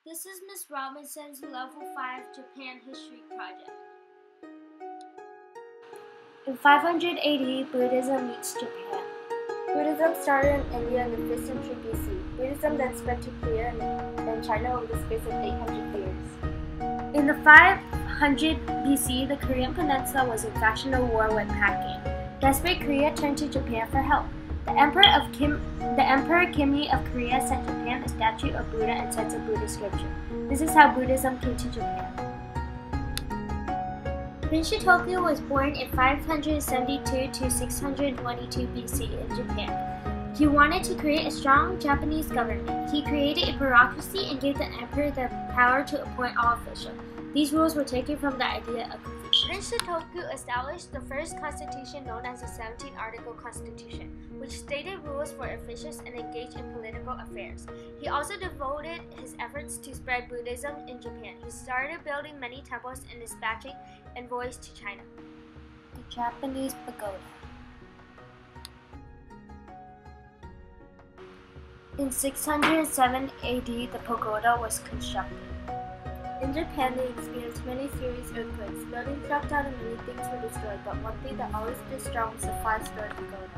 This is Ms. Robinson's Level 5 Japan History Project. In 500 AD, Buddhism reached Japan. Buddhism started in India in the 5th century BC. Buddhism then spread to Korea and China over the space of 800 years. In the 500 BC, the Korean peninsula was in factional war with Peking. Desperate Korea turned to Japan for help. The Emperor Kimmi of Korea sent Japan a statue of Buddha and sets of Buddhist scripture. This is how Buddhism came to Japan. Prince Shotoku was born in 572 to 622 BC in Japan. He wanted to create a strong Japanese government. He created a bureaucracy and gave the emperor the power to appoint all officials. These rules were taken from the idea of Confucius. Prince Shotoku established the first constitution known as the 17-Article Constitution, which stated rules for officials and engaged in political affairs. He also devoted his efforts to spread Buddhism in Japan. He started building many temples and dispatching envoys to China. The Japanese Pagoda. In 607 AD, the pagoda was constructed. In Japan, they experienced many serious earthquakes. Buildings knocked down and many things were destroyed, but one thing that always stood strong was the 5-story pagoda.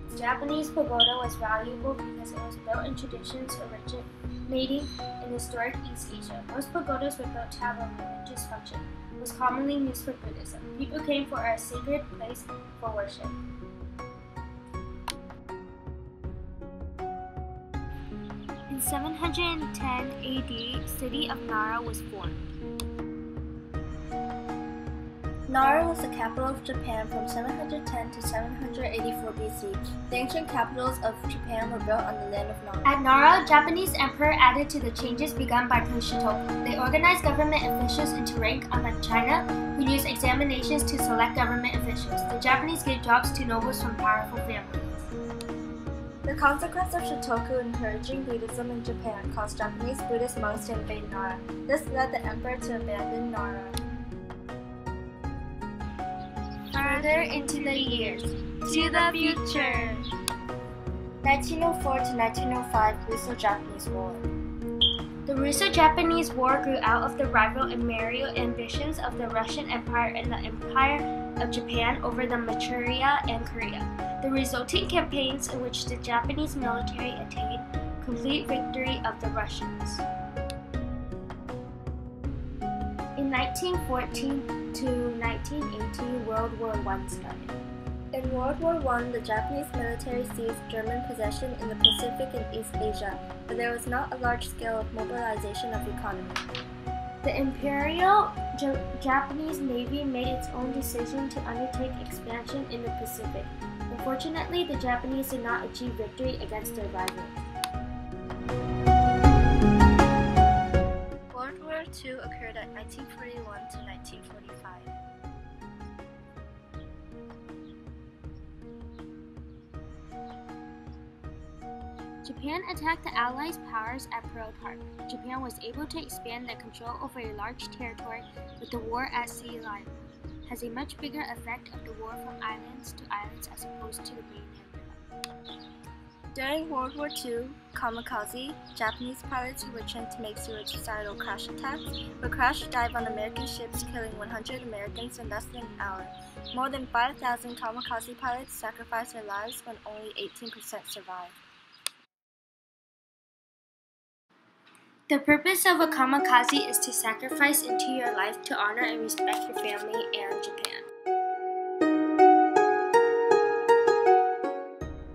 The Japanese pagoda was valuable because it was built in traditions originating in historic East Asia. Most pagodas were built to have a religious function. It was commonly used for Buddhism. People came for a sacred place for worship. In 710 AD, city of Nara was formed. Nara was the capital of Japan from 710 to 784 BC. The ancient capitals of Japan were built on the land of Nara. At Nara, Japanese emperor added to the changes begun by Prince Shotoku. They organized government officials into rank, unlike China, who used examinations to select government officials. The Japanese gave jobs to nobles from powerful families. The consequence of Shotoku encouraging Buddhism in Japan caused Japanese Buddhist monks to invade Nara. This led the emperor to abandon Nara. Further into the years, to the future. 1904 to 1905, Russo-Japanese War. The Russo-Japanese War grew out of the rival imperial ambitions of the Russian Empire and the Empire of Japan over the Manchuria and Korea. The resulting campaigns in which the Japanese military attained complete victory of the Russians. In 1914 to 1918, World War I started. In World War I, the Japanese military seized German possession in the Pacific and East Asia, but there was not a large scale of mobilization of the economy. The Imperial Japanese Navy made its own decision to undertake expansion in the Pacific. Unfortunately, the Japanese did not achieve victory against their rivals. World War II occurred at 1941 to 1945. Japan attacked the Allies' powers at Pearl Harbor. Japan was able to expand their control over a large territory, but the war at sea line has a much bigger effect of the war from islands to islands as opposed to the mainland. During World War II, kamikaze, Japanese pilots who were trained to make suicidal crash attacks, would crash dive on American ships, killing 100 Americans in less than an hour. More than 5,000 kamikaze pilots sacrificed their lives when only 18% survived. The purpose of a kamikaze is to sacrifice into your life to honor and respect your family and Japan.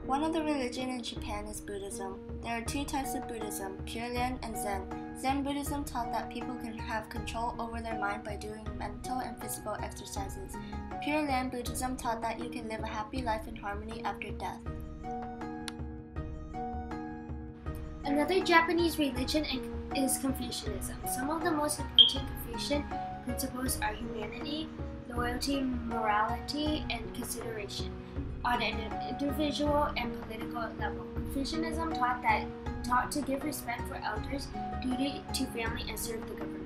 One of the religions in Japan is Buddhism. There are two types of Buddhism, Pure Land and Zen. Zen Buddhism taught that people can have control over their mind by doing mental and physical exercises. Pure Land Buddhism taught that you can live a happy life in harmony after death. Another Japanese religion is Confucianism. Some of the most important Confucian principles are humanity, loyalty, morality, and consideration on an individual and political level. Confucianism taught to give respect for elders, duty to family, and serve the government.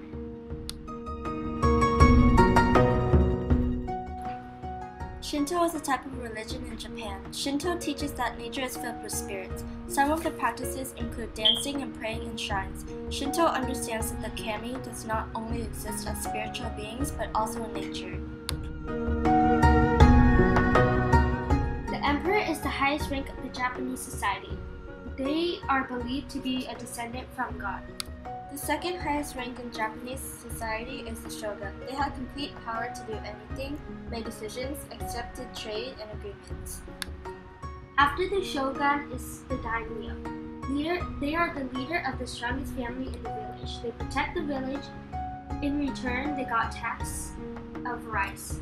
Shinto is a type of religion in Japan. Shinto teaches that nature is filled with spirits. Some of the practices include dancing and praying in shrines. Shinto understands that the kami does not only exist as spiritual beings, but also in nature. The emperor is the highest rank of the Japanese society. They are believed to be a descendant from God. The second highest rank in Japanese society is the shogun. They have complete power to do anything, make decisions, accepted trade and agreements. After the shogun is the daimyo. They are the leader of the strongest family in the village. They protect the village. In return, they got tax of rice.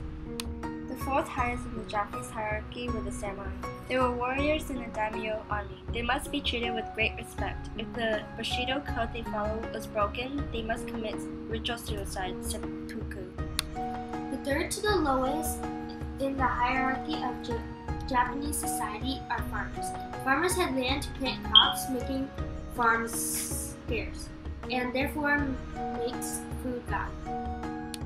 The fourth highest in the Japanese hierarchy were the samurai. They were warriors in the daimyo army. They must be treated with great respect. If the Bushido code they follow was broken, they must commit ritual suicide, seppuku. The third to the lowest in the hierarchy of Japanese society are farmers. Farmers had land to plant crops, making farms scarce, and therefore makes food valuable.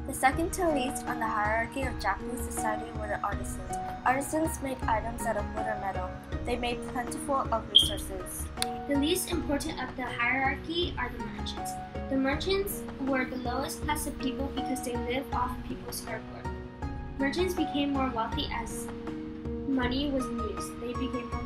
The second to least on the hierarchy of Japanese society were the artisans. Artisans make items out of wood or metal. They made plentiful of resources. The least important of the hierarchy are the merchants. The merchants were the lowest class of people because they lived off people's hard work. Merchants became more wealthy as money was in use. They became more